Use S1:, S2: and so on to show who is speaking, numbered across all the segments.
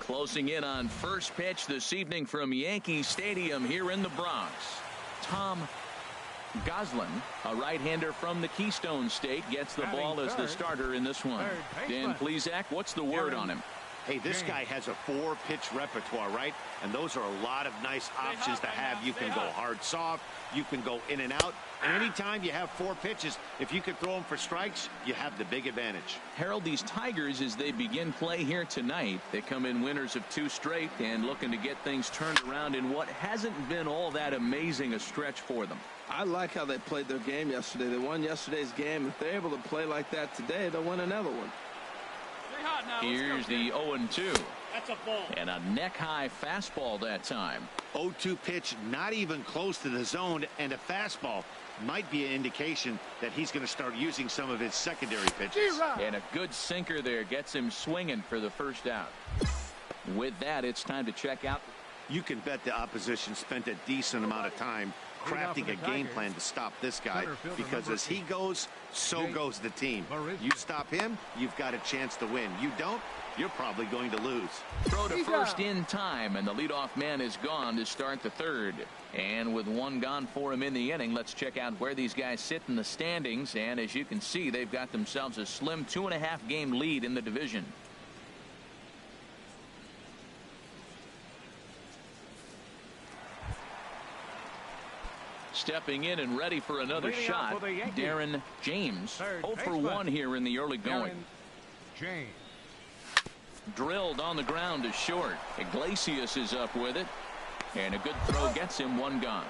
S1: Closing in on first pitch this evening from Yankee Stadium here in the Bronx. Tom Goslin, a right-hander from the Keystone State, gets the ball as the starter in this one. Dan Plesac, what's the word on him?
S2: Hey, this guy has a 4-pitch repertoire, right? And those are a lot of nice options to have. You can go hard, soft. You can go in and out. And anytime you have 4 pitches, if you could throw them for strikes, you have the big advantage.
S1: Harold, these Tigers, as they begin play here tonight, they come in winners of 2 straight and looking to get things turned around in what hasn't been all that amazing a stretch for them.
S3: I like how they played their game yesterday. They won yesterday's game. If they're able to play like that today, they'll win another one.
S1: Here's the 0-2.
S2: That's a ball.
S1: And a neck-high fastball that time.
S2: 0-2 pitch, not even close to the zone, and a fastball might be an indication that he's going to start using some of his secondary pitches.
S1: And a good sinker there gets him swinging for the first out. With that, it's time to check out.
S2: You can bet the opposition spent a decent amount of time crafting a game plan to stop this guy, because as he goes, so goes the team. You stop him, you've got a chance to win. You don't, you're probably going to lose.
S1: Throw to first in time, and the leadoff man is gone to start the third. And with one gone for him in the inning, let's check out where these guys sit in the standings. And as you can see, they've got themselves a slim 2.5 game lead in the division. Stepping in and ready for another shot, Darren James. 0 for 1 here in the early going.
S4: James.
S1: Drilled on the ground to short. Iglesias is up with it. And a good throw gets him one gone.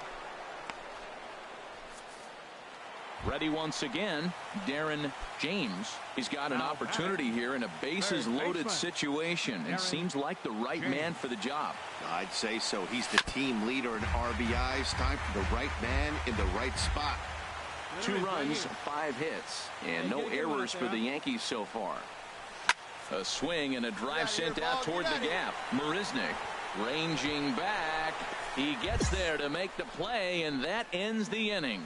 S1: Ready once again, Darren James. He's got an opportunity here in a bases loaded situation and seems like the right man for the job.
S2: I'd say so. He's the team leader in RBIs. Time for the right man in the right spot.
S1: 2 runs, 5 hits, and no errors for the Yankees so far. A swing and a drive sent out toward the gap. Marisnick ranging back. He gets there to make the play, and that ends the inning.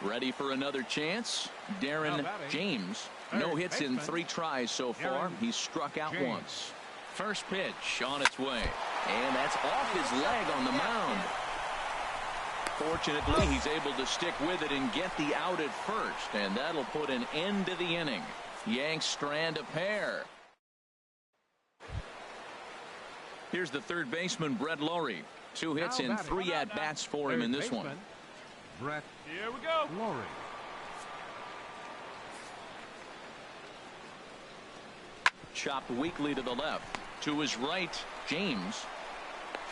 S1: Ready for another chance? Darren James. No hits in 3 tries so far. He's struck out once. First pitch on its way. And that's off his leg on the mound. Fortunately, he's able to stick with it and get the out at first. And that'll put an end to the inning. Yanks strand a pair. Here's the third baseman, Brett Lawrie. 2 hits and 3 at-bats for him in this one.
S4: Brett.
S5: Here we go.
S4: Lawrie.
S1: Chopped weakly to the left. To his right, James.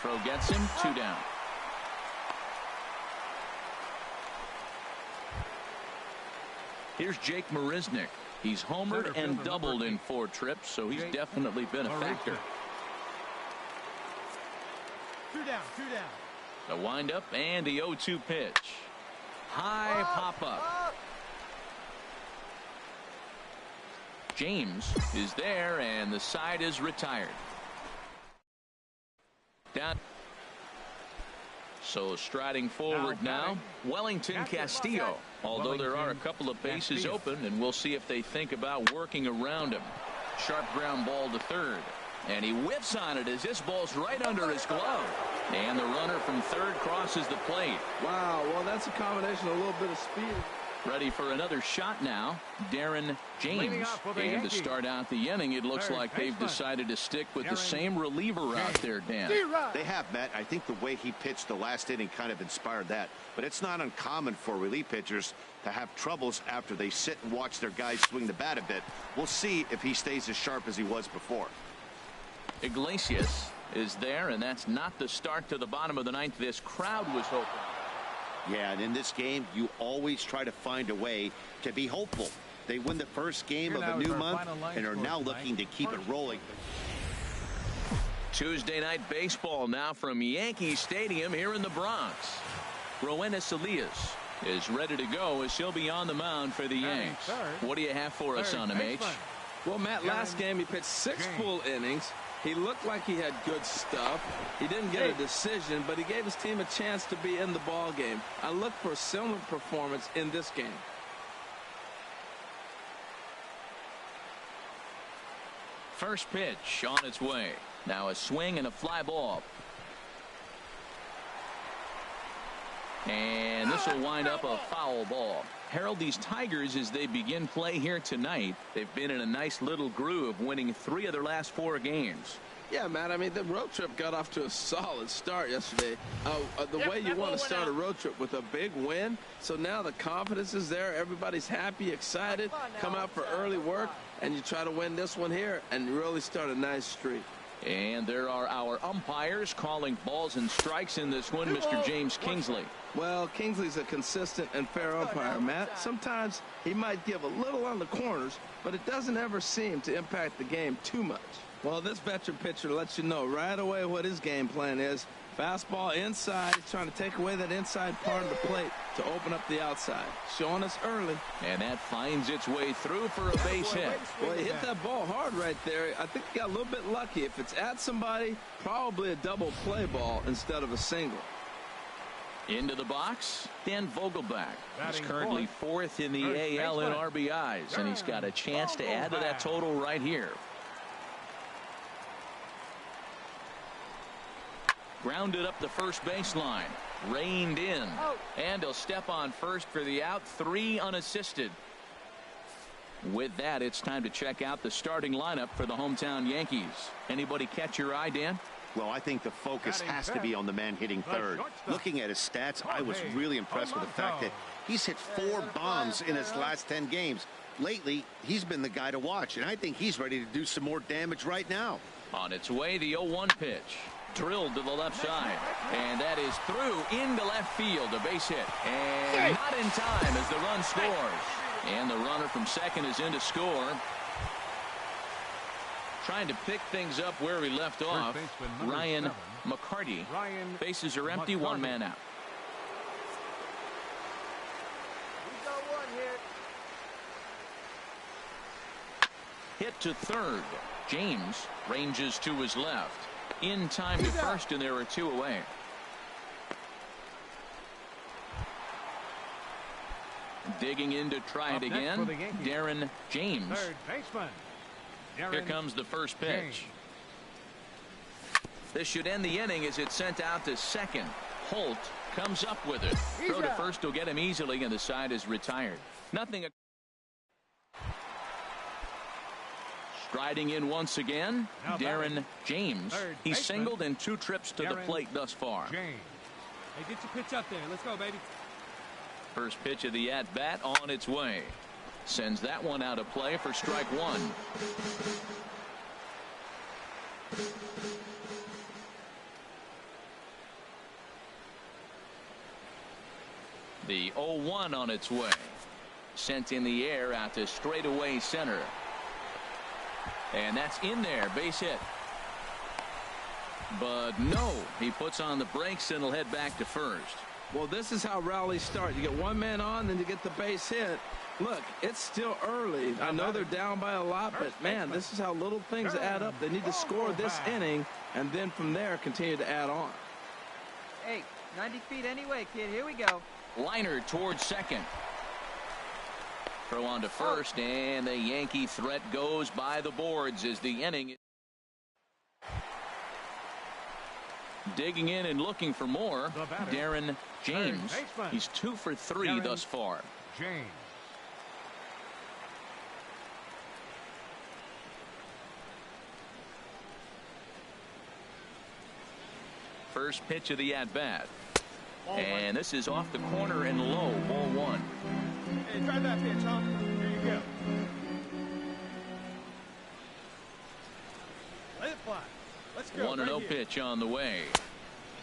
S1: Throw gets him 2 down. Here's Jake Marisnick. He's homered and doubled in 4 trips, so he's definitely been a factor.
S5: 2 down, 2 down.
S1: The windup and the 0-2 pitch. High pop up. James is there, and the side is retired. Down. So striding forward now, Wellington Castillo. Although there are a couple of bases open, and we'll see if they think about working around him. Sharp ground ball to third. And he whips on it as this ball's right under his glove. And the runner from third crosses the plate.
S3: Wow, well, that's a combination of a little bit of speed.
S1: Ready for another shot now, Darren James. And to start out the inning, it looks like they've decided to stick with the same reliever out there, Dan.
S2: They have, Matt. I think the way he pitched the last inning kind of inspired that. But it's not uncommon for relief pitchers to have troubles after they sit and watch their guys swing the bat a bit. We'll see if he stays as sharp as he was before.
S1: Iglesias is there, and that's not the start to the bottom of the 9th. This crowd was hoping.
S2: Yeah, and in this game, you always try to find a way to be hopeful. They win the first game of a new month and are now looking to keep it rolling.
S1: Tuesday night baseball now from Yankee Stadium here in the Bronx. Roenis Elias is ready to go as he'll be on the mound for the Yanks. What do you have for us on him, H?
S3: Well, Matt, last game he pitched 6 full innings. He looked like he had good stuff. He didn't get a decision, but he gave his team a chance to be in the ball game. I look for a similar performance in this game.
S1: First pitch on its way. Now a swing and a fly ball. And this will wind up a foul ball. Harold, these Tigers, as they begin play here tonight, they've been in a nice little groove, winning 3 of their last 4 games.
S3: Yeah, Matt, I mean, the road trip got off to a solid start yesterday. The way you want to start a road trip with a big win. So now the confidence is there. Everybody's happy, excited, come out for early work, and you try to win this one here and really start a nice streak.
S1: And there are our umpires calling balls and strikes in this one, Mr. James Kingsley.
S3: Well, Kingsley's a consistent and fair umpire, Matt. Sometimes he might give a little on the corners, but it doesn't ever seem to impact the game too much. Well, this veteran pitcher lets you know right away what his game plan is. Fastball inside. He's trying to take away that inside part of the plate to open up the outside. Showing us early.
S1: And that finds its way through for a base hit.
S3: Well, he hit that ball hard right there. I think he got a little bit lucky. If it's at somebody, probably a double play ball instead of a single.
S1: Into the box, Dan Vogelbach. He's currently 4th in the AL in RBIs, and he's got a chance to add to that total right here. Grounded up the first baseline. Reined in. And he'll step on first for the out. 3 unassisted. With that, it's time to check out the starting lineup for the hometown Yankees. Anybody catch your eye, Dan?
S2: Well, I think the focus has to be on the man hitting third. Looking at his stats, I was really impressed with the fact that he's hit 4 bombs in his last 10 games. Lately, he's been the guy to watch, and I think he's ready to do some more damage right now.
S1: On its way, the 0-1 pitch. Drilled to the left side, and that is through into left field, a base hit, and not in time as the run scores. And the runner from second is in to score. Trying to pick things up where we left off. Ryan McCarty. Bases are empty, 1 man out. Hit to third. James ranges to his left. In time to first, and there are 2 away. Digging in to try it again. Darren James.
S5: Third baseman.
S1: Here comes the first pitch. This should end the inning as it's sent out to second. Holt comes up with it. Throw to first will get him easily, and the side is retired. Nothing. Striding in once again, Darren James. He's singled in 2 trips to the plate thus far.
S5: Hey, get your pitch up there. Let's go, baby.
S1: First pitch of the at-bat on its way. Sends that one out of play for strike 1. The 0-1 on its way. Sent in the air out to straightaway center. And that's in there, base hit. But no, he puts on the brakes and he'll head back to first.
S3: Well, this is how rallies start. You get 1 man on, then you get the base hit. Look, it's still early. I know they're down by a lot, but man, this is how little things add up. They need to score this inning, and then from there continue to add on.
S6: Hey, 90 feet anyway, kid. Here we go.
S1: Liner towards second. Throw on to first, and the Yankee threat goes by the boards as the inning. Digging in and looking for more, Darren James. He's 2 for 3 thus far.
S4: James.
S1: First pitch of the at-bat. And this is off the corner and low, ball 1.
S5: Hey, try that pitch, huh? Here you go. Let it fly. Let's go.
S1: 1-0 pitch on the way.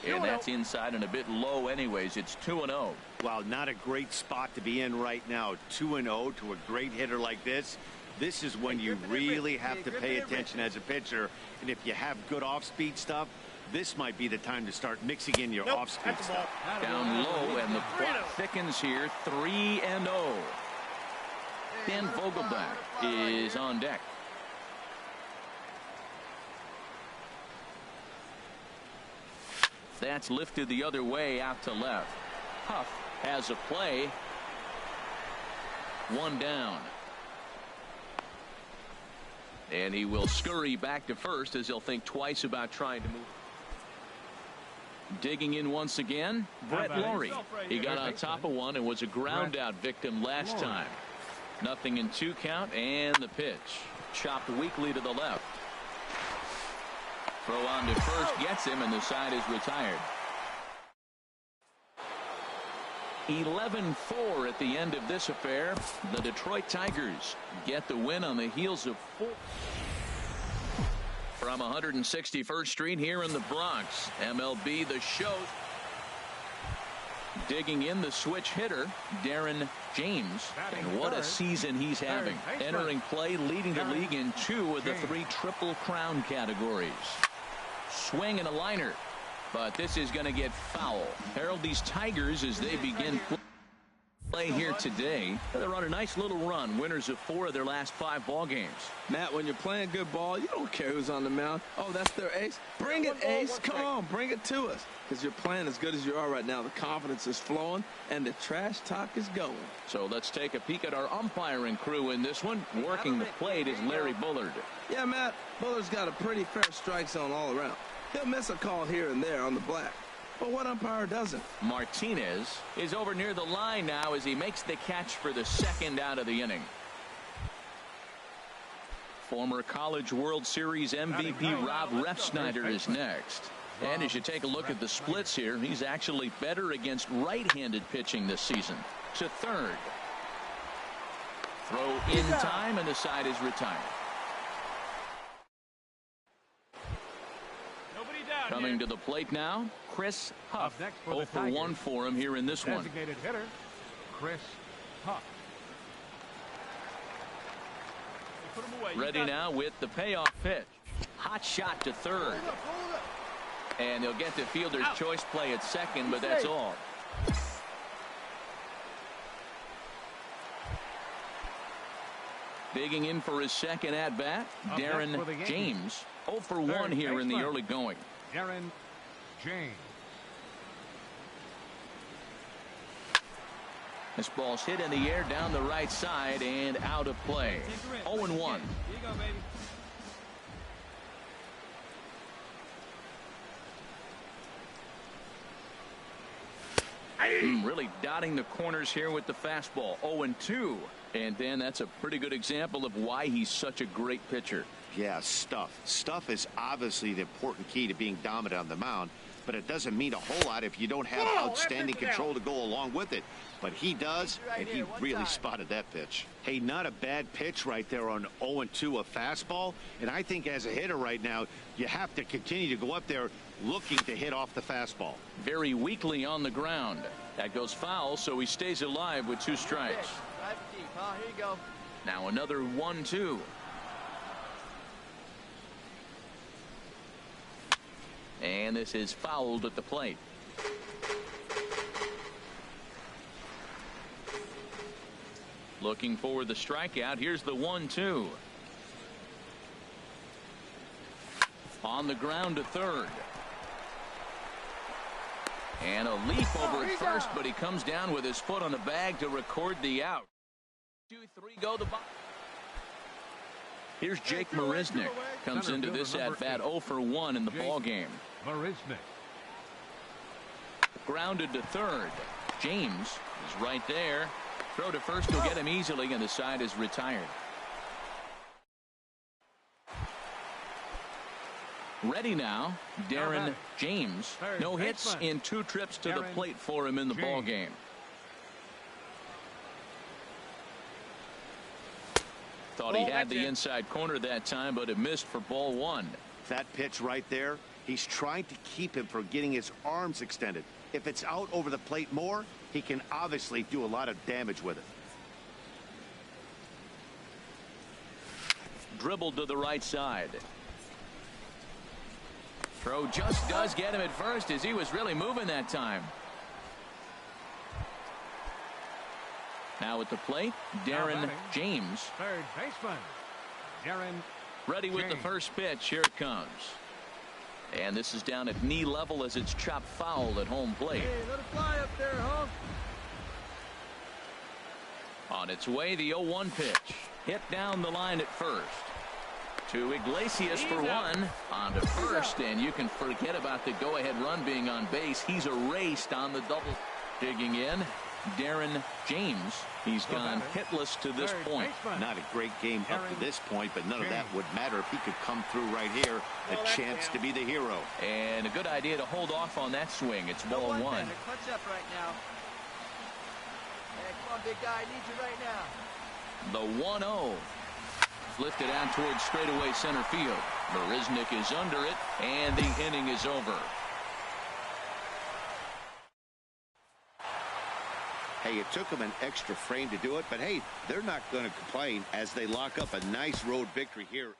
S1: And that's inside and a bit low anyways. It's 2-0.
S2: Well, not a great spot to be in right now. 2-0 to a great hitter like this. This is when you really have to pay attention as a pitcher. And if you have good off-speed stuff, this might be the time to start mixing in your off-speed stuff.
S1: Down low, and the clock thickens here. 3-0. Dan Vogelbach is on deck. That's lifted the other way out to left. Huff has a play. 1 down. And he will scurry back to first as he'll think twice about trying to move. Digging in once again, Brett Laurie. He got on top of one and was a ground out victim last time. Nothing in 2 count, and the pitch. Chopped weakly to the left. Throw on to first gets him, and the side is retired. 11-4 at the end of this affair. The Detroit Tigers get the win on the heels of 4. From 161st Street here in the Bronx, MLB The Show. Digging in the switch hitter, Darren James. And what a season he's having. Entering play, leading the league in 2 of the 3 Triple Crown categories. Swing and a liner. But this is going to get foul. Harold, these Tigers, as they begin play here today, they're on a nice little run. Winners of 4 of their last 5 ball games.
S3: Matt, when you're playing good ball, you don't care who's on the mound. Oh, that's their ace. Bring it, ace. Come on, bring it to us. Because you're playing as good as you are right now. The confidence is flowing, and the trash talk is going.
S1: So let's take a peek at our umpiring crew in this one. Working the plate is Larry Bullard.
S3: Yeah, Matt, Bullard's got a pretty fair strike zone all around. He'll miss a call here and there on the black. But what umpire doesn't?
S1: Martinez is over near the line now as he makes the catch for the 2nd out of the inning. Former College World Series MVP Rob Refsnyder is next. And as you take a look at the splits here, he's actually better against right-handed pitching this season. To third. Throw in time, and the side is retired. Coming to the plate now, Chris Huff. 0 for 1 for him here in this one.
S4: Designated hitter, Chris Huff.
S1: Ready now with the payoff pitch. Hot shot to third. And he'll get the fielder's choice play at second, but that's all. Digging in for his 2nd at bat, Darren James. 0 for 1 here in the early going.
S4: Darren James.
S1: This ball's hit in the air down the right side and out of play. 0-1.
S5: Here you go, baby.
S1: Really dotting the corners here with the fastball. 0-2. And then that's a pretty good example of why he's such a great pitcher.
S2: Yeah, stuff. Stuff is obviously the important key to being dominant on the mound, but it doesn't mean a whole lot if you don't have outstanding control to go along with it. But he does, and he really spotted that pitch. Hey, not a bad pitch right there on 0-2, a fastball. And I think as a hitter right now, you have to continue to go up there looking to hit off the fastball.
S1: Very weakly on the ground. That goes foul, so he stays alive with 2 strikes.
S6: Here you go.
S1: Now another 1-2. And this is fouled at the plate. Looking for the strikeout. Here's the 1-2. On the ground to third. And a leap over at first, but he comes down with his foot on the bag to record the out. 2-3 go the bottom. Here's Jake Marisnick. Comes into this at bat 0 for 1 in the ball game.
S4: Marisnick.
S1: Grounded to third. James is right there. Throw to first will get him easily, and the side is retired. Ready now, Darren James. No hits in 2 trips to the plate for him in the ball game. Thought he had the inside corner that time, but it missed for ball 1.
S2: That pitch right there, he's trying to keep him from getting his arms extended. If it's out over the plate more, he can obviously do a lot of damage with it.
S1: Dribbled to the right side. Throw just does get him at first as he was really moving that time. Now at the plate, Darren James.
S4: Third baseman, Darren
S1: Ready with the first pitch. Here it comes. And this is down at knee level as it's chopped foul at home plate.
S6: Hey, let it fly up there, huh?
S1: On its way, the 0-1 pitch. Hit down the line at first. To Iglesias for one. On to first, and you can forget about the go-ahead run being on base. He's erased on the double. Digging in, Darren James. He's gone hitless to this point.
S2: Not a great game up to this point, but none of that would matter if he could come through right here. A chance to be the hero.
S1: And a good idea to hold off on that swing. It's ball one.
S6: Clutch up right now. Hey, come on, big guy. I need you right now.
S1: The 1-0. Lifted out towards straightaway center field. Marisnick is under it, and the inning is over.
S2: Hey, it took them an extra frame to do it, but hey, they're not going to complain as they lock up a nice road victory here.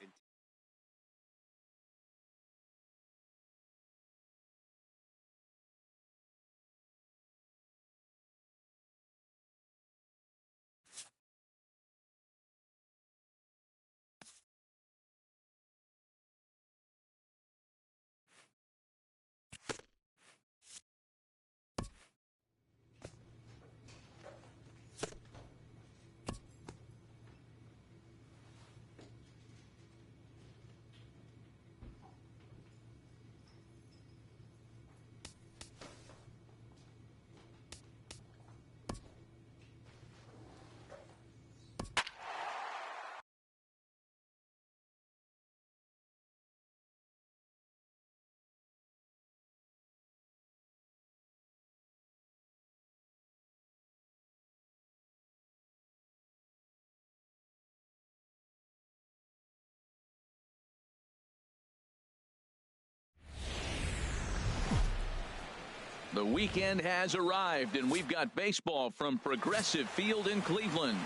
S1: The weekend has arrived, and we've got baseball from Progressive Field in Cleveland.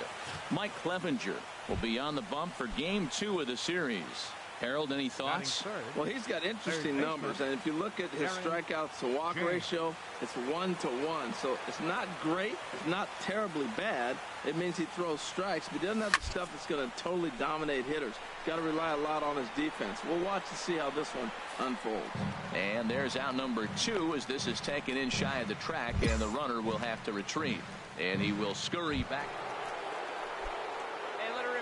S1: Mike Clevenger will be on the bump for Game 2 of the series. Harold, any thoughts?
S3: Well, he's got interesting numbers, and if you look at his strikeouts to walk ratio, it's 1-to-1. So it's not great, it's not terribly bad. It means he throws strikes, but he doesn't have the stuff that's going to totally dominate hitters. Got to rely a lot on his defense. We'll watch to see how this one unfolds.
S1: And there's out number 2 as this is taken in shy of the track, and the runner will have to retrieve. And he will scurry back.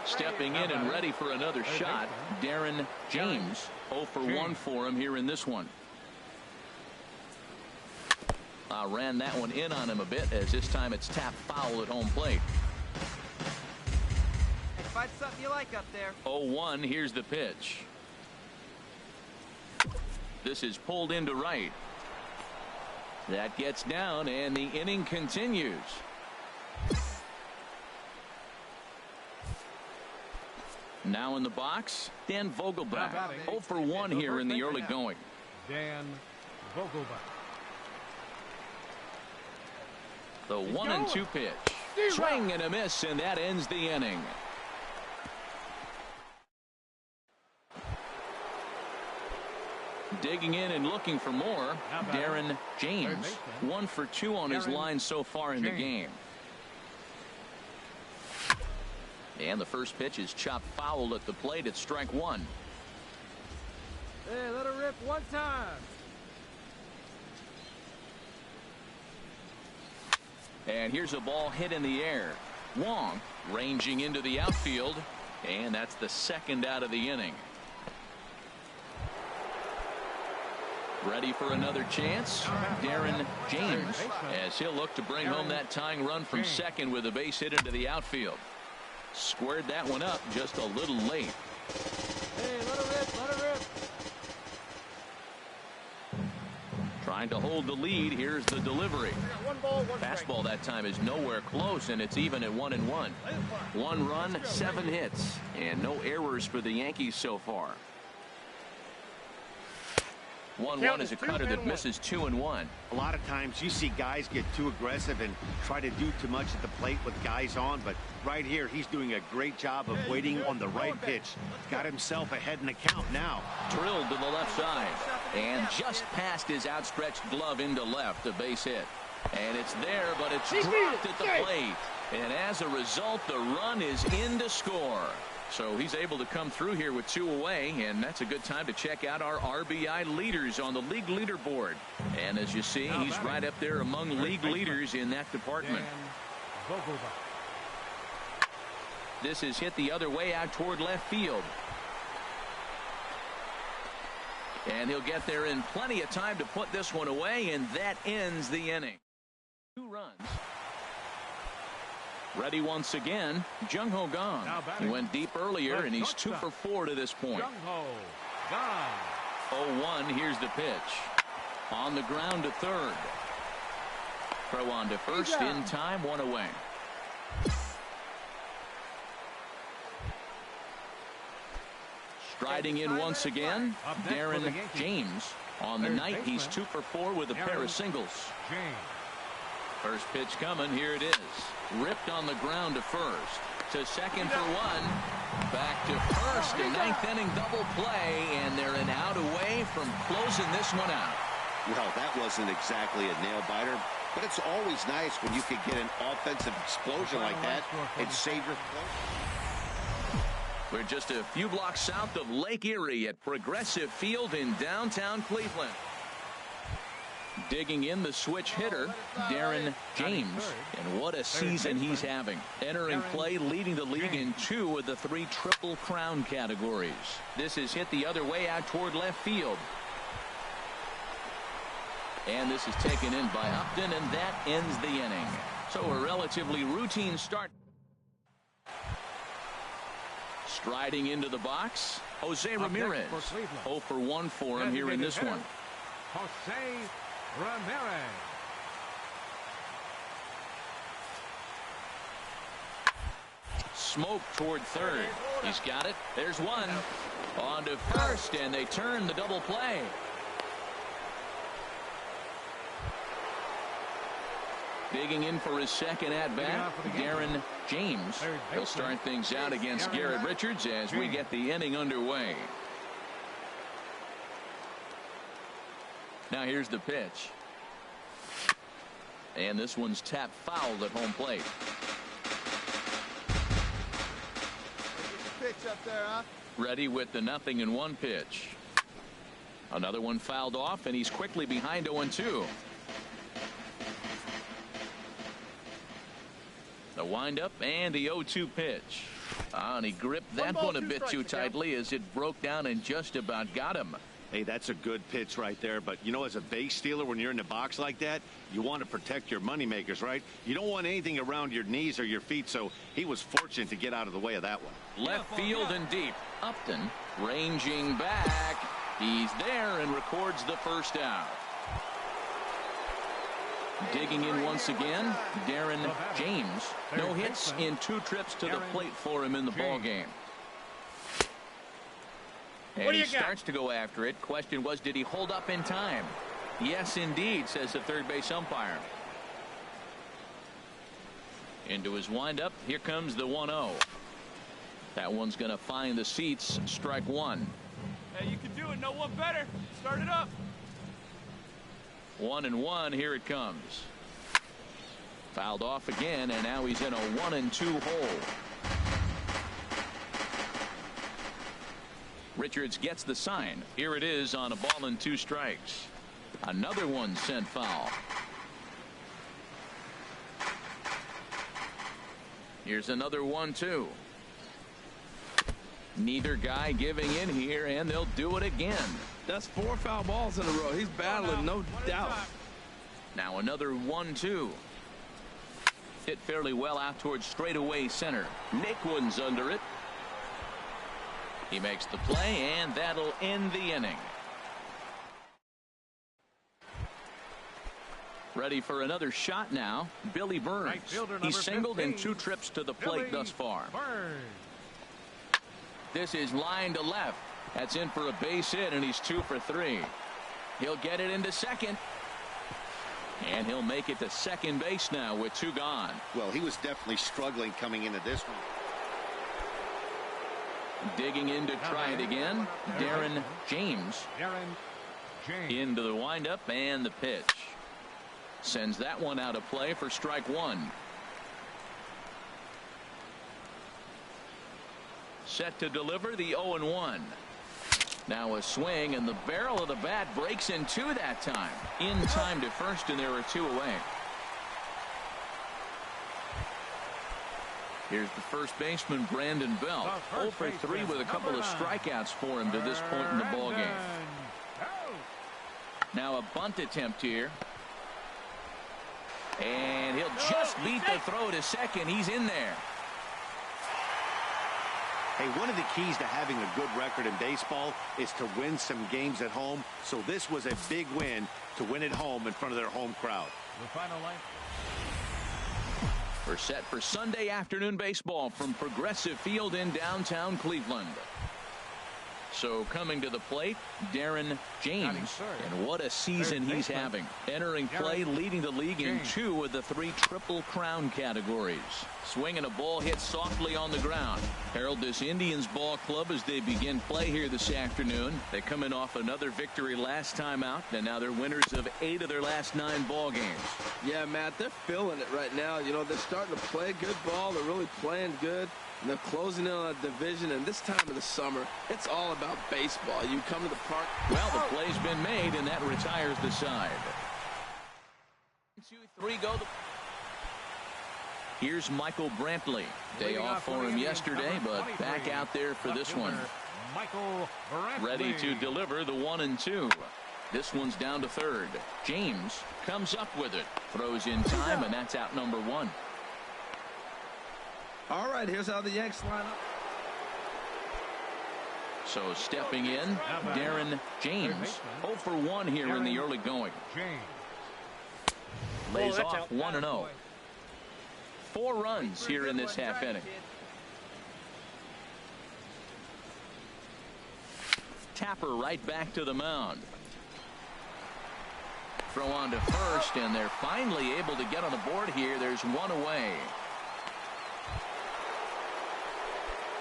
S1: Stepping in and ready for another shot, Darren James. 0 for 1 for him here in this one. Ran that one in on him a bit, as this time it's tapped foul at home plate.
S6: Hey, find something you like up there.
S1: 0-1. Here's the pitch. This is pulled into right. That gets down, and the inning continues. Now in the box, Dan Vogelbach. 0 for 1 here in the early going.
S4: Dan Vogelbach.
S1: The 1-2 pitch. Swing and a miss, and that ends the inning. Digging in and looking for more, Darren James. 1 for 2 on his line so far in the game. And the first pitch is chopped foul at the plate. It's strike 1.
S5: Hey, let her rip one time.
S1: And here's a ball hit in the air. Wong ranging into the outfield, and that's the second out of the inning. Ready for another chance, Darren James, as he'll look to bring home that tying run from second with a base hit into the outfield. Squared that one up just a little late.
S5: Hey, let her rip, let her rip.
S1: Trying to hold the lead. Here's the delivery.
S5: One ball, one
S1: fastball that time is nowhere close, and it's even at 1-1. 1 run, 7 hits, and no errors for the Yankees so far. 1-1 is a cutter that misses 2-1.
S2: A lot of times you see guys get too aggressive and try to do too much at the plate with guys on, but right here he's doing a great job of waiting on the right pitch. Got himself ahead in the count now.
S1: Drilled to the left side and just past his outstretched glove into left, a base hit. And it's there, but it's dropped at the plate. And as a result, the run is in to score. So he's able to come through here with 2 away, and that's a good time to check out our RBI leaders on the league leaderboard. And as you see, he's right up there among league leaders in that department. This is hit the other way out toward left field. And he'll get there in plenty of time to put this one away, and that ends the inning. 2 runs. Ready once again, Jung-Ho Gong. He went deep earlier, and he's 2 for 4 to this point.
S4: Jung-Ho Gong.
S1: 0-1, here's the pitch. On the ground to third. Throw on to first in time, 1 away. Striding in once again, Darren James. On the night, he's 2 for 4 with a pair of singles. First pitch coming, here it is. Ripped on the ground to first. To second for 1. Back to first, a 9th inning double play, and they're an out away from closing this one out.
S2: Well, that wasn't exactly a nail-biter, but it's always nice when you can get an offensive explosion like that and save your play.
S1: We're just a few blocks south of Lake Erie at Progressive Field in downtown Cleveland. Digging in the switch hitter, Darren James. And what a season he's having. Entering play, leading the league in 2 of the 3 Triple Crown categories. This is hit the other way out toward left field. And this is taken in by Upton, and that ends the inning. So a relatively routine start. Striding into the box, Jose Ramirez. 0 for 1 for him here in this one.
S4: Jose Ramirez.
S1: Smoke toward third. He's got it. There's one. On to first, and they turn the double play. Digging in for his second at-bat, Darren James. He'll start things out against Garrett Richards as we get the inning underway. Now here's the pitch. And this one's tapped foul at home plate.
S7: Pitch up there, huh?
S1: Ready with the 0-1 pitch. Another one fouled off, and he's quickly behind 0-2. The windup and the 0-2 pitch. And he gripped that one a bit too tightly as it broke down and just about got him.
S2: Hey, that's a good pitch right there. But, you know, as a base stealer, when you're in the box like that, you want to protect your moneymakers, right? You don't want anything around your knees or your feet, so he was fortunate to get out of the way of that one.
S1: Left field and deep. Upton ranging back. He's there and records the first out. Digging in once again, Darren James. No hits in 2 trips to the plate for him in the ball game. And he starts to go after it. Question was, did he hold up in time? Yes, indeed, says the third base umpire. Into his windup. Here comes the 1-0. That one's going to find the seats. Strike 1.
S5: Hey, you can do it. No one better. Start it up.
S1: 1-1. Here it comes. Fouled off again, and now he's in a 1-2 hole. Richards gets the sign. Here it is on a ball and 2 strikes. Another one sent foul. Here's another 1-2. Neither guy giving in here, and they'll do it again.
S3: That's 4 foul balls in a row. He's battling, no doubt.
S1: Now another 1-2. Hit fairly well out towards straightaway center. Naquin's under it. He makes the play, and that'll end the inning. Ready for another shot now, Billy Burns. He's singled in 2 trips to the plate thus far. This is line to left. That's in for a base hit, and he's 2 for 3. He'll get it into second. And he'll make it to second base now with 2 gone.
S2: Well, he was definitely struggling coming into this one.
S1: Digging in to try it again, Darren James. Into the windup and the pitch. Sends that one out of play for strike 1. Set to deliver the 0-1. Now a swing, and the barrel of the bat breaks in 2 that time. In time to first, and there are 2 away. Here's the first baseman, Brandon Belt. 0 for 3 with a couple of strikeouts for him to this point in the ballgame. Now a bunt attempt here. And he'll just beat the throw to second. He's in there.
S2: Hey, one of the keys to having a good record in baseball is to win some games at home. So this was a big win to win at home in front of their home crowd.
S4: The final line.
S1: We're set for Sunday afternoon baseball from Progressive Field in downtown Cleveland. So coming to the plate, Darren James. And what a season he's having. Entering play, leading the league in 2 of the 3 Triple Crown categories. Swinging a ball hit softly on the ground. Herald this Indians ball club as they begin play here this afternoon. They come in off another victory last time out, and now they're winners of 8 of their last 9 ball games.
S3: Yeah, Matt, they're feeling it right now. You know, they're starting to play good ball. They're really playing good. And they're closing in on a division, and this time of the summer, it's all about baseball. You come to the park.
S1: Well, the play's been made, and that retires the side. 2, 3, go. Here's Michael Brantley. Day off for him yesterday, but back out there for this one. Ready to deliver the 1-2. This one's down to third. James comes up with it. Throws in time, and that's out number 1.
S3: All right, here's how the Yanks line up.
S1: So stepping in, Darren James. 0 for 1 here in the early going. Lays off 1-0. 4 runs here in this half inning. Tapper right back to the mound. Throw on to first, and they're finally able to get on the board here. There's 1 away.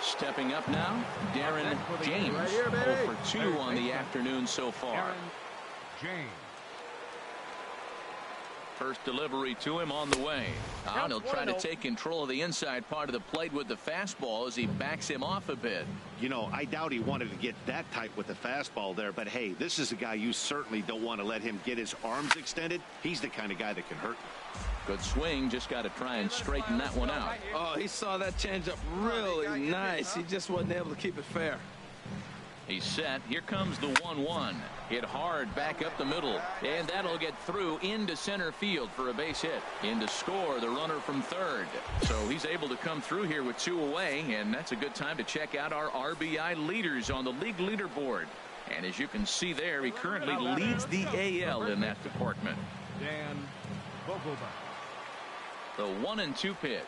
S1: Stepping up now, Darren James. 0 for 2 on the afternoon so far.
S4: James.
S1: First delivery to him on the way. He'll try to take control of the inside part of the plate with the fastball as he backs him off a bit.
S2: You know, I doubt he wanted to get that tight with the fastball there, but hey, this is a guy you certainly don't want to let him get his arms extended. He's the kind of guy that can hurt you.
S1: Good swing, just got to try and straighten that one out.
S3: Oh, he saw that changeup really nice. He just wasn't able to keep it fair.
S1: He's set. Here comes the 1-1. Hit hard back up the middle, and that'll get through into center field for a base hit. In to score the runner from third. So he's able to come through here with 2 away, and that's a good time to check out our RBI leaders on the league leaderboard. And as you can see there, he currently leads the AL in that department.
S4: Dan Vogelbach.
S1: The 1-2 pitch.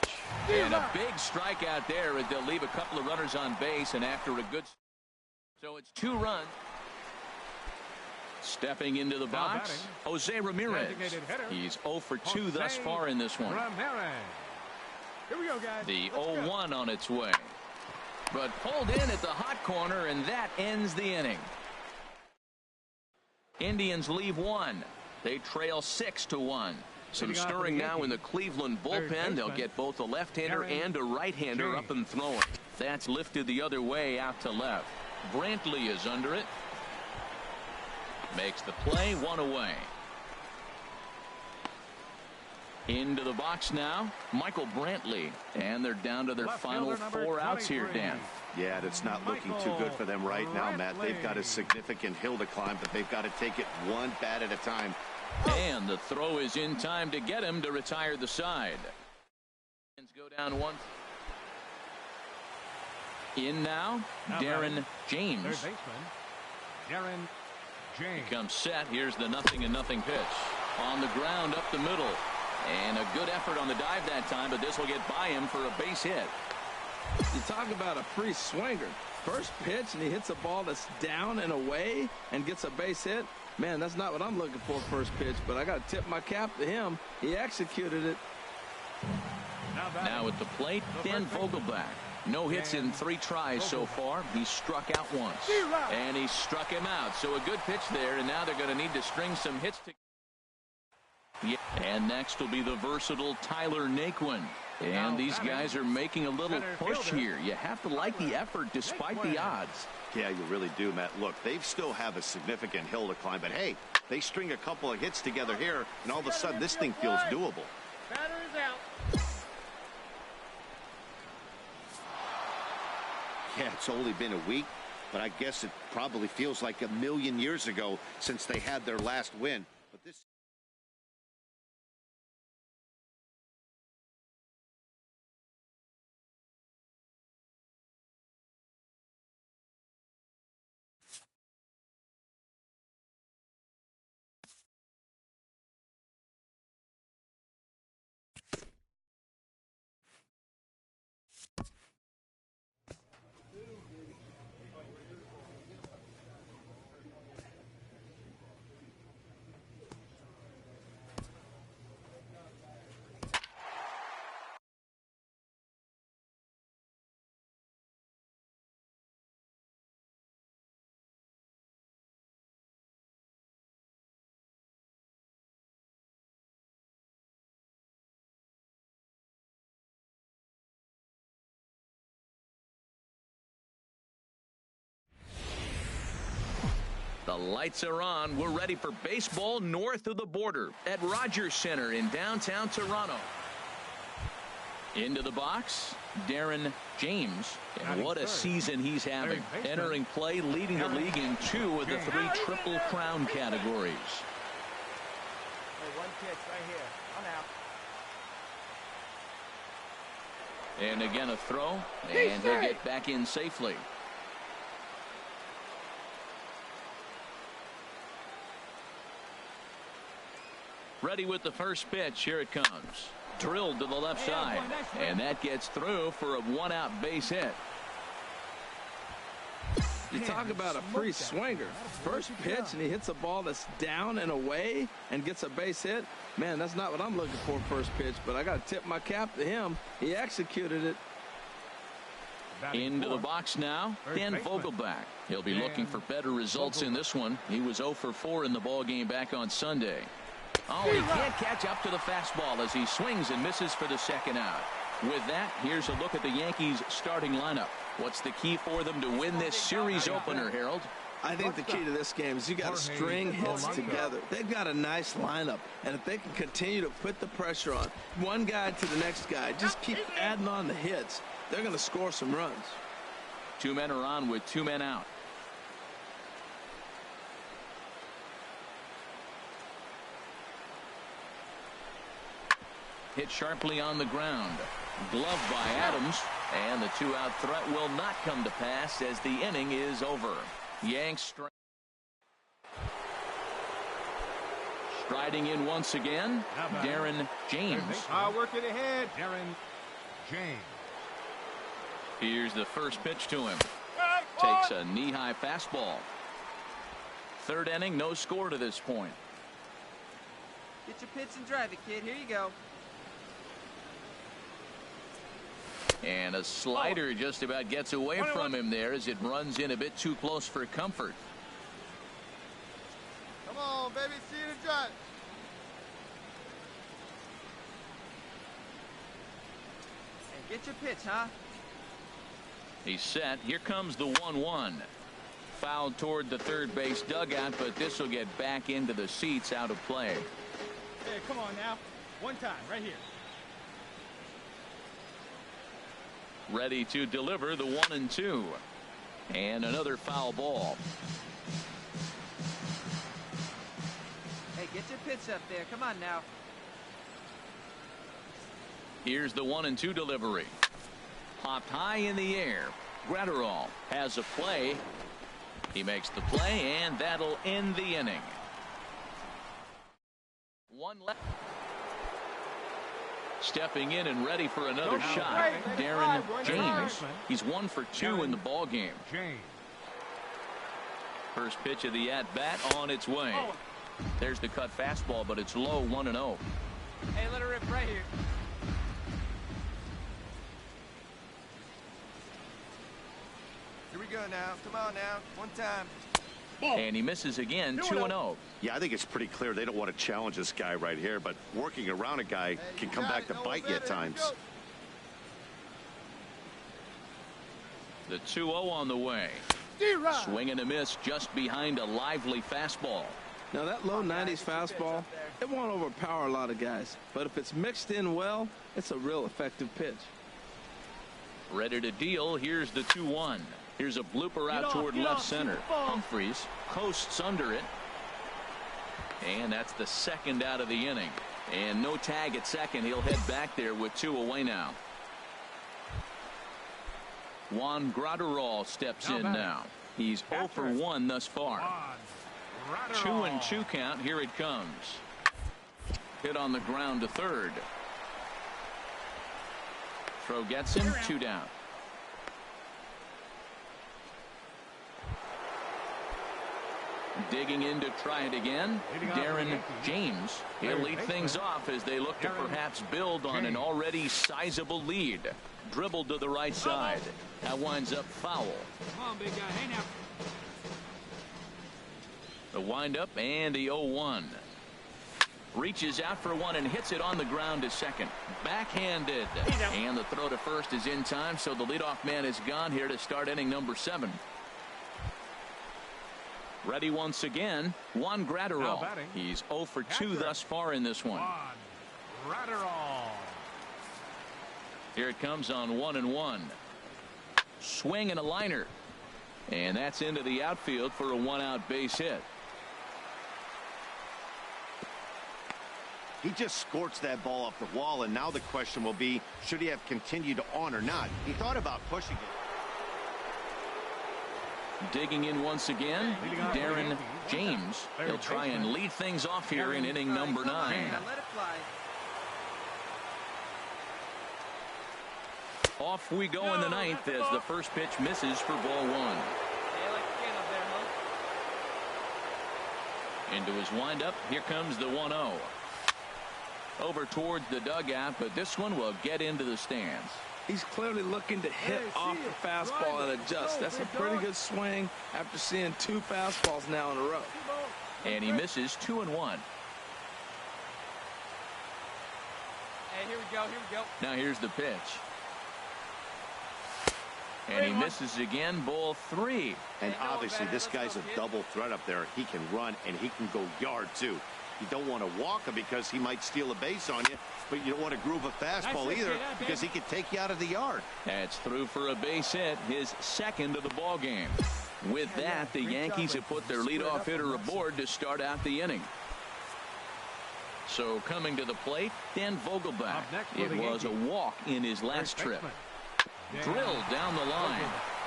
S1: And a big strikeout there as they'll leave a couple of runners on base, and after a good. So it's 2 runs. Stepping into the box, Jose Ramirez. He's 0 for 2 thus far in this one.
S4: Here we go, guys.
S1: The 0-1 on its way. But pulled in at the hot corner, and that ends the inning. Indians leave 1. They trail 6-1. Some stirring now in the Cleveland bullpen. They'll get both a left-hander and a right-hander up and throwing. That's lifted the other way out to left. Brantley is under it. Makes the play, 1 away. Into the box now, Michael Brantley. And they're down to their final 4 outs here, Dan.
S2: Yeah, it's not looking too good for them right now, Matt. They've got a significant hill to climb, but they've got to take it one bat at a time.
S1: And the throw is in time to get him to retire the side. Go down 1. In now, Darren James.
S4: Third baseman, Darren James.
S1: He comes set. Here's the 0-0 pitch. On the ground up the middle. And a good effort on the dive that time, but this will get by him for a base hit.
S3: You talk about a free swinger. First pitch, and he hits a ball that's down and away and gets a base hit. Man, that's not what I'm looking for first pitch, but I got to tip my cap to him. He executed it.
S1: Now at the plate, Dan Vogelbach. No hits in 3 tries so far. He struck out once. And he struck him out. So a good pitch there, and now they're going to need to string some hits together. Yeah. And next will be the versatile Tyler Naquin. And these guys are making a little push here. You have to like the effort despite the odds.
S2: Yeah, you really do, Matt. Look, they still have a significant hill to climb, but hey, they string a couple of hits together here, and all of a sudden this thing feels doable.
S5: Batter is out.
S2: Yeah, it's only been a week, but I guess it probably feels like a million years ago since they had their last win. But this
S1: The lights are on. We're ready for baseball north of the border at Rogers Center in downtown Toronto. Into the box, Darren James. And what a season he's having. Entering play, leading the league in 2 of the 3 Triple Crown categories.
S6: Hey, one pitch right here. I'm out.
S1: And again a throw, and he'll get back in safely. Ready with the first pitch. Here it comes. Drilled to the left side. And that gets through for a 1-out base hit.
S3: You talk about a free swinger. First pitch, and he hits a ball that's down and away and gets a base hit. Man, that's not what I'm looking for first pitch, but I got to tip my cap to him. He executed it.
S1: Into the box now, Dan Vogelbach. He'll be looking for better results in this one. He was 0 for 4 in the ballgame back on Sunday. Oh, he can't catch up to the fastball as he swings and misses for the second out. With that, here's a look at the Yankees starting lineup. What's the key for them to win this series opener, Harold?
S3: I think the key to this game is you got to string hits together. They've got a nice lineup, and if they can continue to put the pressure on one guy to the next guy, just keep adding on the hits, they're going to score some runs.
S1: 2 men are on with 2 men out. Hit sharply on the ground. Gloved by Adams, and the 2-out threat will not come to pass as the inning is over. Yanks striding in once again, Darren James.
S4: Working ahead, Darren James.
S1: Here's the first pitch to him. Takes a knee-high fastball. 3rd inning, no score to this point.
S6: Get your pitch and drive it, kid. Here you go.
S1: And a slider just about gets away from him there as it runs in a bit too close for comfort.
S7: Come on, baby, see it and drive.
S6: Hey, get your pitch, huh?
S1: He's set. Here comes the 1-1. Fouled toward the third base dugout, but this will get back into the seats out of play.
S5: Hey, come on now. One time, right here.
S1: Ready to deliver the 1-2. And another foul ball.
S6: Hey, get your pitch up there. Come on now.
S1: Here's the 1-2 delivery. Popped high in the air. Gratterall has a play. He makes the play, and that'll end the inning. 1 left. Stepping in and ready for another shot, Darren James. He's 1 for 2 in the ball game. First pitch of the at-bat on its way. There's the cut fastball, but it's low, 1-0.
S6: Hey, let her rip right here.
S7: Here we go now. Come on now. One time.
S1: And he misses again, 2-0.
S2: Yeah, I think it's pretty clear they don't want to challenge this guy right here, but working around a guy can come back to bite you at times.
S1: The 2-0 on the way. Swing and a miss just behind a lively fastball.
S3: Now that low 90s fastball, it won't overpower a lot of guys, but if it's mixed in well, it's a real effective pitch.
S1: Ready to deal. Here's the 2-1. Here's a blooper out toward left center. Humphries coasts under it. And that's the second out of the inning. And no tag at second. He'll head back there with 2 away now. Juan Graterol steps in now. He's 0 for 1 thus far. 2-2 count. Here it comes. Hit on the ground to third. Throw gets him. 2 down. Digging in to try it again, Darren James. He'll lead things off as they look to perhaps build on an already sizable lead. Dribbled to the right side. That winds up foul.
S5: Come on, big guy. Hey now.
S1: The windup and the 0-1. Reaches out for one and hits it on the ground to second. Backhanded. And the throw to first is in time, so the leadoff man is gone here to start inning number 7. Ready once again, Juan Graterol. He's 0 for 2 thus far in this one. Here it comes on 1-1. Swing and a liner. And that's into the outfield for a 1-out base hit.
S2: He just scorched that ball off the wall, and now the question will be, should he have continued on or not? He thought about pushing it.
S1: Digging in once again, Darren James. He'll try and lead things off here in inning number 9.
S6: Let it fly.
S1: Off we go in the 9th as the first pitch misses for ball 1. Into his windup. Here comes the 1-0. Over towards the dugout, but this one will get into the stands.
S3: He's clearly looking to hit off the fastball and adjust. That's a pretty good swing after seeing 2 fastballs now in a row.
S1: And he misses 2-1.
S6: Hey, here we go.
S1: Now here's the pitch. And he misses again, ball 3.
S2: And obviously this guy's a double threat up there. He can run and he can go yard too. You don't want to walk him because he might steal a base on you, but you don't want to groove a fastball either because he could take you out of the yard.
S1: That's through for a base hit, his second of the ball game. With that, the Yankees have put their leadoff hitter aboard to start out the inning. So coming to the plate, Dan Vogelbach. It was a walk in his last trip. Drilled down the line.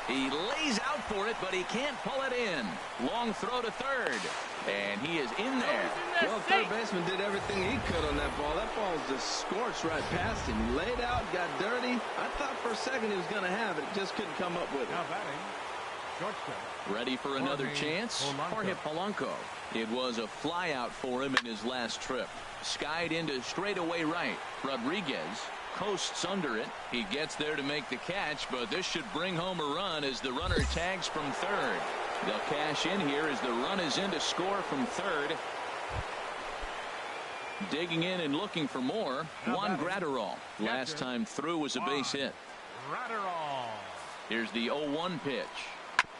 S1: He lays out for it, but he can't pull it in. Long throw to third. And he is in there.
S3: Well, third baseman did everything he could on that ball. That ball was just scorched right past him. He laid out, got dirty. I thought for a second he was going to have it. Just couldn't come up with it.
S4: Now batting, shortstop.
S1: Ready for another chance? Jorge Polanco. It was a fly out for him in his last trip. Skied into straightaway right. Rodriguez coasts under it. He gets there to make the catch, but this should bring home a run as the runner tags from third. They'll cash in here as the run is in to score from third. Digging in and looking for more, Juan Graterol. Last time through was a base hit. Here's the 0-1 pitch.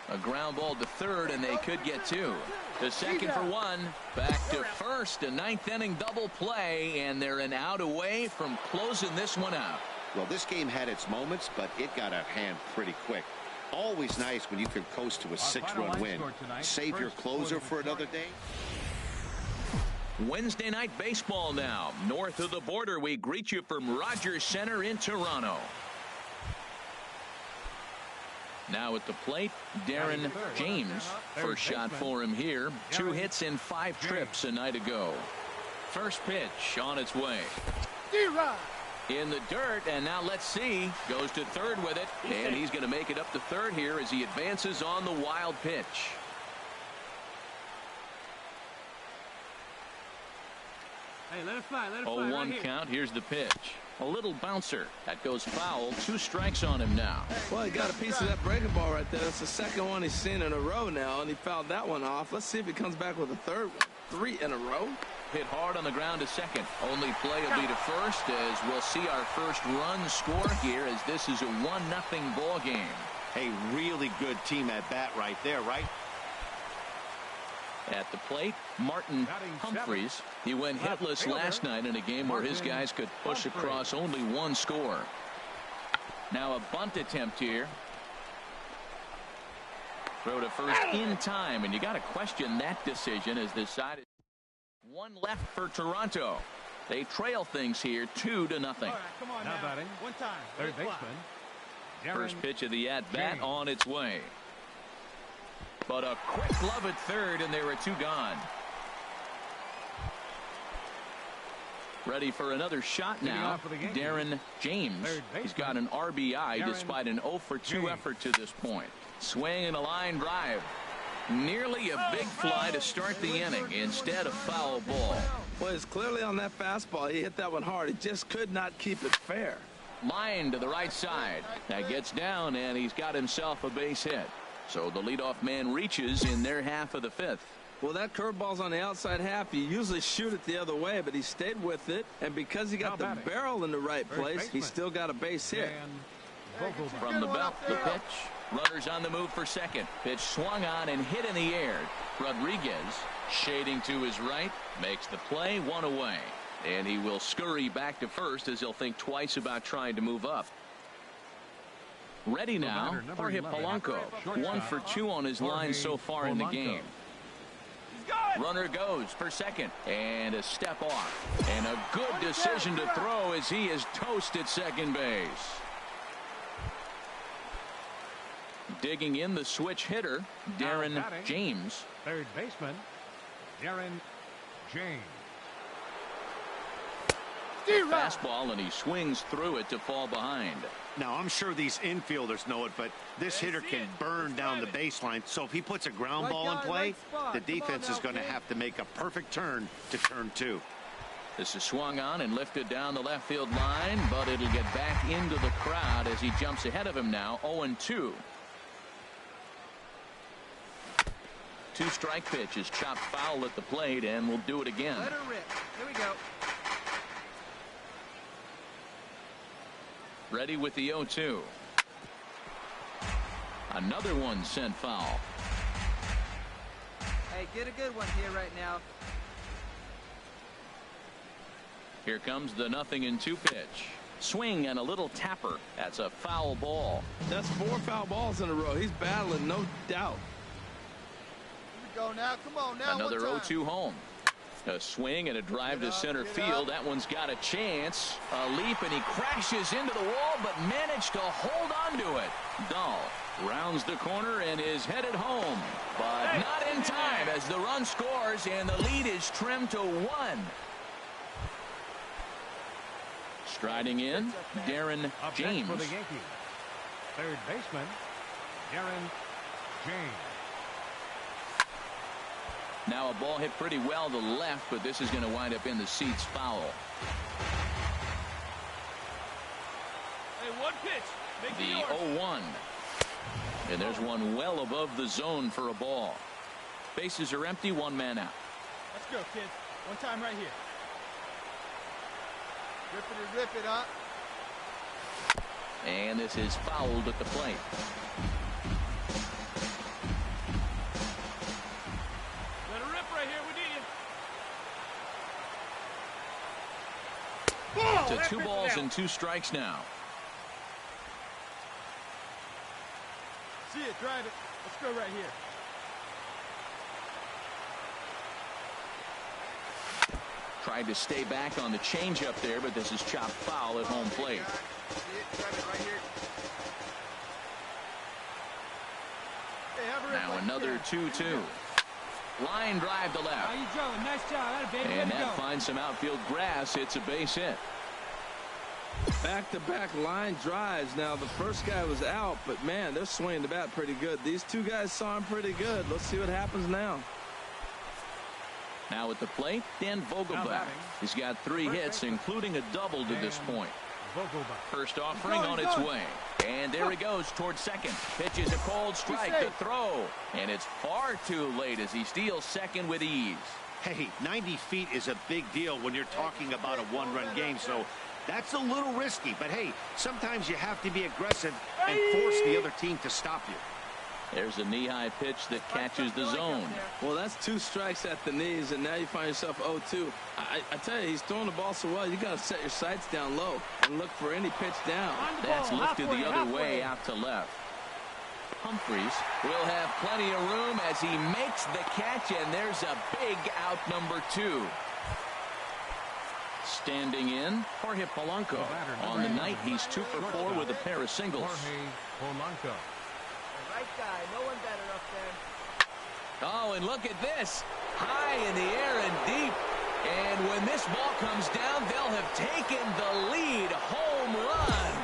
S1: A ground ball to third, and they could get 2. The second for 1. Back to first. A 9th inning double play, and they're an out away from closing this one out.
S2: Well, this game had its moments, but it got out of hand pretty quick. Always nice when you can coast to a 6-run win. Save your closer for another day.
S1: Wednesday night baseball now. North of the border, we greet you from Rogers Center in Toronto. Now at the plate, Darren James. First shot for him here. 2 hits in 5 trips a night ago. First pitch on its way. In the dirt, and now let's see. Goes to third with it, and he's going to make it up to third here as he advances on the wild pitch.
S5: Hey, let it fly. Let it fly.
S1: 0-1
S5: right
S1: count. Here's the pitch. A little bouncer. That goes foul. 2 strikes on him now.
S3: Well, he got a piece of that breaking ball right there. That's the second one he's seen in a row now, and he fouled that one off. Let's see if he comes back with a third one. 3 in a row.
S1: Hit hard on the ground to second. Only play will be to first as we'll see our first run score here as this is a 1-0 ball game.
S2: Hey, really good team at bat right there, right?
S1: At the plate, Martin Humphries. He went hitless last night in a game where his guys could push across only 1 score. Now a bunt attempt here. Throw to first in time, and you got to question that decision as this side is one left for Toronto. They trail things here 2-0.
S5: All right, come on now. Batting. One time. Third baseman.
S1: First pitch of the at-bat on its way. But a quick glove at third, and there were 2 gone. Ready for another shot now, Darren James. He's got an RBI despite an 0-for-2 effort to this point. Swing and a line drive. Nearly a big fly to start the inning instead of foul ball.
S3: Well, it's clearly on that fastball. He hit that one hard. He just could not keep it fair.
S1: Line to the right side. That gets down, and he's got himself a base hit. So the leadoff man reaches in their half of the 5th.
S3: Well, that curveball's on the outside half. You usually shoot it the other way, but he stayed with it. And because he got the barrel in the right place, he still got a base hit.
S1: From the belt, the pitch. Runners on the move for second. Pitch swung on and hit in the air. Rodriguez shading to his right. Makes the play, 1 away. And he will scurry back to first as he'll think twice about trying to move up. Ready now, Jorge Polanco. 1 for 2 on his line so far in the game. Runner goes for second, and a step off. And a good decision to throw as he is toast at second base. Digging in the switch hitter, Darren James.
S5: Third baseman, Darren James.
S1: Fastball, and he swings through it to fall behind.
S2: Now, I'm sure these infielders know it, but this hitter can burn down the baseline. So if he puts a ground ball in play, the defense is going to have to make a perfect turn to turn 2.
S1: This is swung on and lifted down the left field line, but it'll get back into the crowd as he jumps ahead of him now, 0-2. 2-strike pitch is chopped foul at the plate, and we'll do it again.
S6: Let her rip. Here we go.
S1: Ready with the 0-2. Another one sent foul.
S6: Hey, get a good one here right now.
S1: Here comes the 0-2 pitch. Swing and a little tapper. That's a foul ball.
S3: That's 4 foul balls in a row. He's battling, no doubt.
S7: Here we go now. Come on now.
S1: Another 0-2 home. A swing and a drive to center field. That one's got a chance. A leap, and he crashes into the wall, but managed to hold on to it. Dahl rounds the corner and is headed home, but not in time as the run scores and the lead is trimmed to 1. Striding in, Darren James.
S5: For the Yankees, third baseman, Darren James.
S1: Now a ball hit pretty well to left, but this is going to wind up in the seats foul.
S5: Hey, one pitch. Make
S1: the 0-1. And there's one well above the zone for a ball. Bases are empty, 1 man out.
S5: Let's go, kids. One time right here.
S7: Rip it up.
S1: And this is fouled at the plate.
S5: Let her rip right here. We need you.
S1: To 2 balls and 2 strikes now.
S5: See it, drive it. Let's go right here.
S1: Tried to stay back on the changeup there, but this is chopped foul at home plate. Now another 2-2. Line drive to left.
S6: How you doing? Nice job, baby.
S1: And that finds some outfield grass. It's a base hit.
S3: Back-to-back line drives. Now, the first guy was out, but, man, they're swinging the bat pretty good. These 2 guys saw him pretty good. Let's see what happens now.
S1: Now at the plate, Dan Vogelbach. He's got 3 hits, including a double to this point. First offering on its way. And there he goes towards second. Pitches a cold strike to throw. And it's far too late as he steals second with ease.
S2: Hey, 90 feet is a big deal when you're talking about a 1-run game, so that's a little risky. But, hey, sometimes you have to be aggressive and force the other team to stop you.
S1: There's a knee-high pitch that catches the zone.
S3: Well, that's 2 strikes at the knees, and now you find yourself 0-2. I tell you, he's throwing the ball so well, you got to set your sights down low and look for any pitch down.
S1: That's lifted the other way out to left. Humphries will have plenty of room as he makes the catch, and there's a big out number 2. Standing in, Jorge Polanco. On the night, he's 2 for 4 with a pair of singles.
S5: Jorge Polanco.
S6: The right guy, no one better up there.
S1: Oh, and look at this. High in the air and deep. And when this ball comes down, they'll have taken the lead. Home run.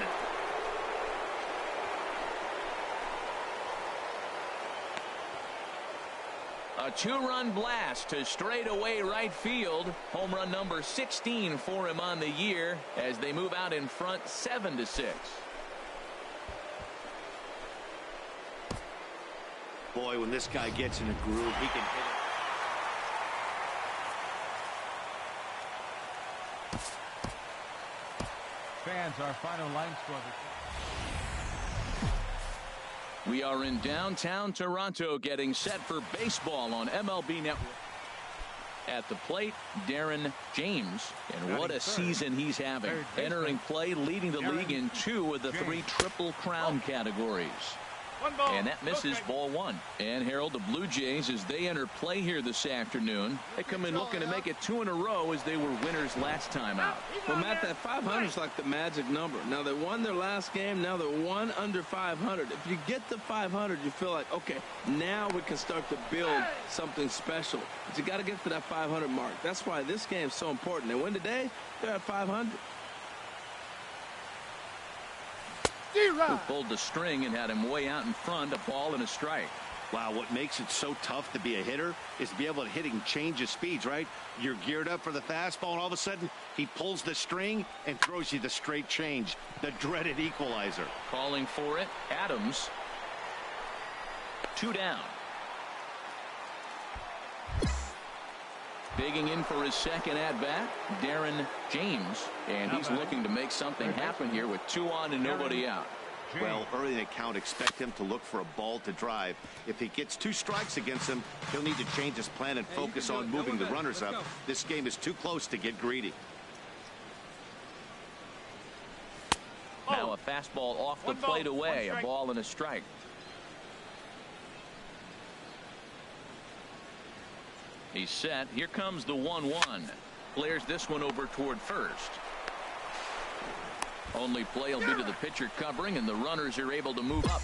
S1: A 2-run blast to straightaway right field. Home run number 16 for him on the year as they move out in front 7-6.
S2: Boy, when this guy gets in a groove, he can hit it.
S5: Fans, our final line score.
S1: We are in downtown Toronto getting set for baseball on MLB Network. At the plate, Darren James, and what a season he's having. Entering play, leading the league in 2 of the 3 Triple Crown categories. And that misses ball 1. And Harold, the Blue Jays, as they enter play here this afternoon, they come in looking to make it 2 in a row as they were winners last time out.
S3: Well, Matt, that 500 is like the magic number. Now, they won their last game. Now they're 1 under 500. If you get to 500, you feel like, okay, now we can start to build something special. But you got to get to that 500 mark. That's why this game is so important. They win today, they're at 500.
S1: Who pulled the string and had him way out in front, a ball and a strike.
S2: Wow, what makes it so tough to be a hitter is to be able to hit and change his speeds, right? You're geared up for the fastball, and all of a sudden, he pulls the string and throws you the straight change, the dreaded equalizer.
S1: Calling for it, Adams. 2 down. Digging in for his second at-bat, Darren James. And he's looking to make something happen here with 2 on and nobody out.
S2: Well, early in the count, expect him to look for a ball to drive. If he gets 2 strikes against him, he'll need to change his plan and focus on moving the runners up. This game is too close to get greedy.
S1: Now a fastball off the plate away, a ball and a strike. He's set. Here comes the 1-1. Flares this one over toward first. Only play will be to the pitcher covering, and the runners are able to move up.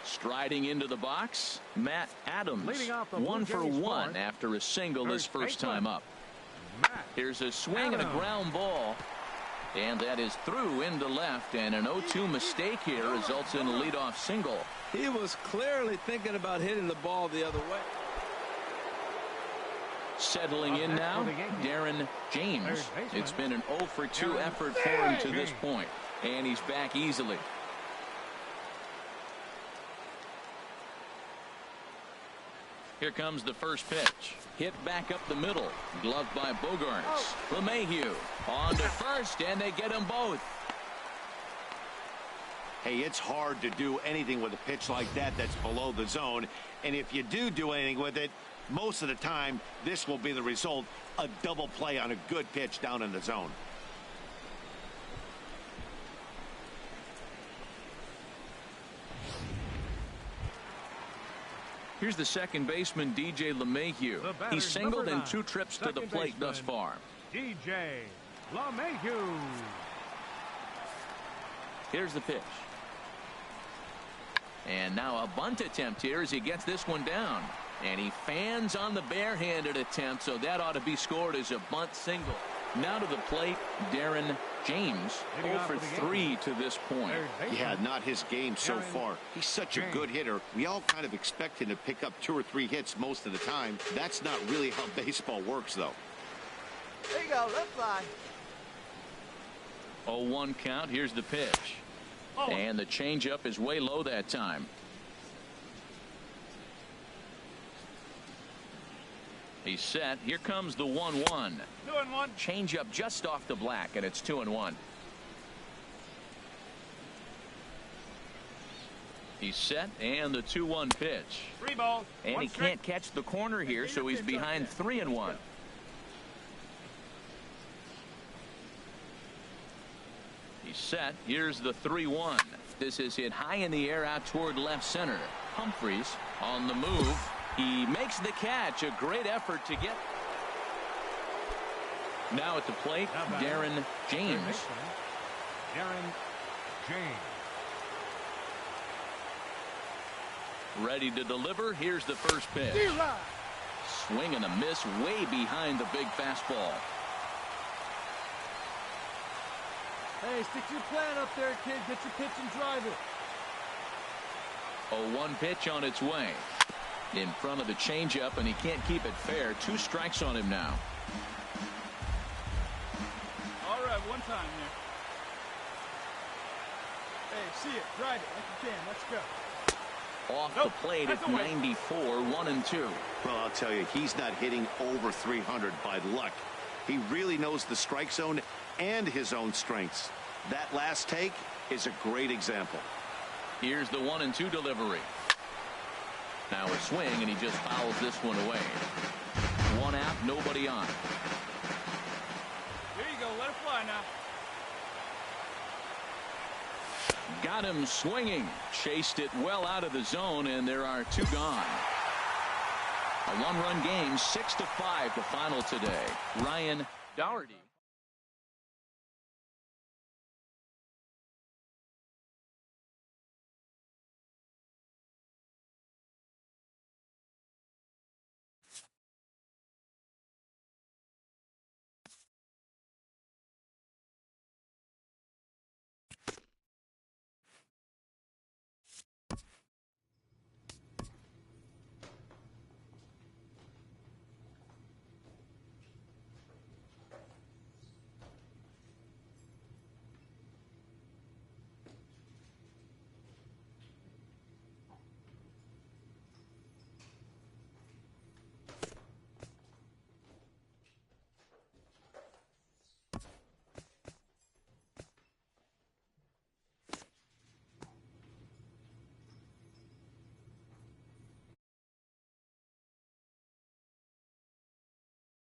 S1: Striding into the box, Matt Adams. 1 for 1 after a single his first time up. Here's a swing and a ground ball. And that is through into left, and an 0-2 mistake here results in a leadoff single.
S3: He was clearly thinking about hitting the ball the other way.
S1: Settling in now, Darren James. It's been an 0 for 2 effort for him to this point, and he's back easily. Here comes the first pitch. Hit back up the middle. Gloved by Bogarts. LeMahieu on to first, and they get them both.
S2: Hey, it's hard to do anything with a pitch like that that's below the zone. And if you do anything with it, most of the time, this will be the result. A double play on a good pitch down in the zone.
S1: Here's the second baseman, DJ LeMahieu. He's singled in 2 trips to the plate thus far.
S5: DJ LeMahieu.
S1: Here's the pitch. And now a bunt attempt here as he gets this one down. And he fans on the barehanded attempt, so that ought to be scored as a bunt single. Now to the plate, Darren James, 0 for 3 to this point.
S2: Yeah, not his game so far. He's such a good hitter. We all kind of expect him to pick up 2 or 3 hits most of the time. That's not really how baseball works, though.
S6: There you go, left fly.
S1: 0-1 count. Here's the pitch. And the changeup is way low that time. He's set. Here comes the 1-1.
S5: 2-1.
S1: Changeup just off the black, and it's 2-1. He's set, and the 2-1 pitch.
S5: 3 balls.
S1: And he can't catch the corner here, so he's behind 3-1. He's set. Here's the 3-1. This is hit high in the air out toward left center. Humphries on the move. He makes the catch. A great effort to get. Now at the plate, Darren James.
S5: Darren James.
S1: Ready to deliver. Here's the first pitch. Swing and a miss way behind the big fastball.
S8: Hey, stick to your plan up there, kid. Get your pitch and drive it.
S1: 0-1 pitch on its way. In front of the changeup, and he can't keep it fair. 2 strikes on him now.
S8: All right, one time there. Hey, see it. Drive it like you can. Let's go.
S1: Off the plate at 94, 1-2.
S2: Well, I'll tell you, he's not hitting over 300 by luck. He really knows the strike zone and his own strengths. That last take is a great example.
S1: Here's the 1-2 delivery. Now a swing, and he just fouls this one away. 1 out, nobody on.
S8: Here you go. Let it fly now.
S1: Got him swinging. Chased it well out of the zone, and there are 2 gone. A 1-run game, 6-5 the final today. Ryan Doherty.